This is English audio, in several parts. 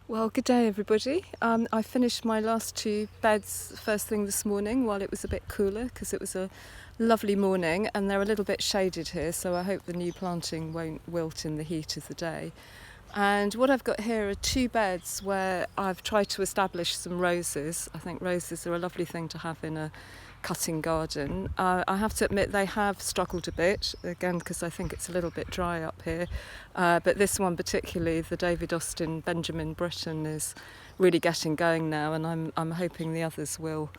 Well, good day everybody. I finished my last two beds first thing this morning while it was a bit cooler because it was a lovely morning and they're a little bit shaded here, so I hope the new planting won't wilt in the heat of the day. And what I've got here are two beds where I've tried to establish some roses. I think roses are a lovely thing to have in a cutting garden. I have to admit they have struggled a bit, again because I think it's a little bit dry up here. But this one particularly, the David Austin Benjamin Britten, is really getting going now, and I'm hoping the others will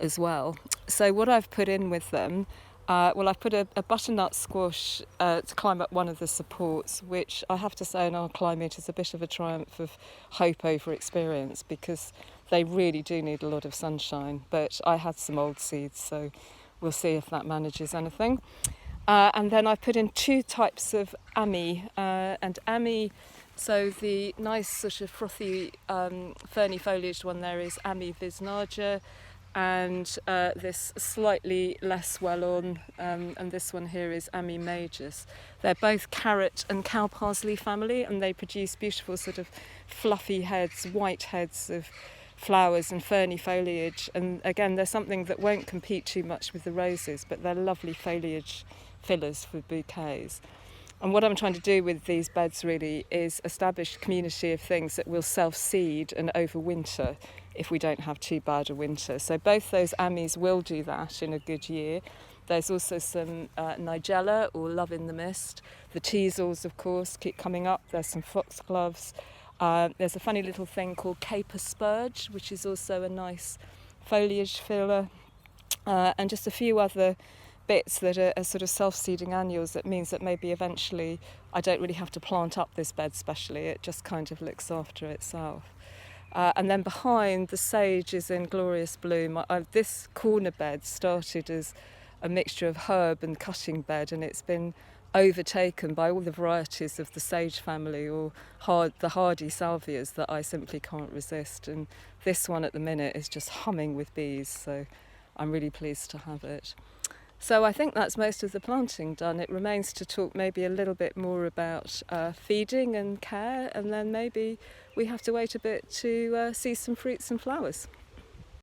as well. So what I've put in with them, I've put a butternut squash to climb up one of the supports, which I have to say in our climate is a bit of a triumph of hope over experience because they really do need a lot of sunshine. But I had some old seeds, so we'll see if that manages anything. And then I've put in two types of so the nice sort of frothy ferny foliaged one there is Ami visnaja, and this slightly less well on, and this one here is Ami majus. They're both carrot and cow parsley family, and they produce beautiful sort of fluffy heads, white heads of flowers and ferny foliage. And again, they're something that won't compete too much with the roses, but they're lovely foliage fillers for bouquets. And what I'm trying to do with these beds really is establish a community of things that will self-seed and overwinter if we don't have too bad a winter. So both those Amis will do that in a good year. There's also some Nigella or Love in the Mist. The teasels, of course, keep coming up. There's some foxgloves. There's a funny little thing called caper spurge, which is also a nice foliage filler. And just a few other bits that are sort of self-seeding annuals. That means that maybe eventually I don't really have to plant up this bed specially, it just kind of looks after itself. And then behind, the sage is in glorious bloom. This corner bed started as a mixture of herb and cutting bed, and it's been overtaken by all the varieties of the sage family or the hardy salvias that I simply can't resist. And this one at the minute is just humming with bees, so I'm really pleased to have it. So I think that's most of the planting done. It remains to talk maybe a little bit more about feeding and care, and then maybe we have to wait a bit to see some fruits and flowers.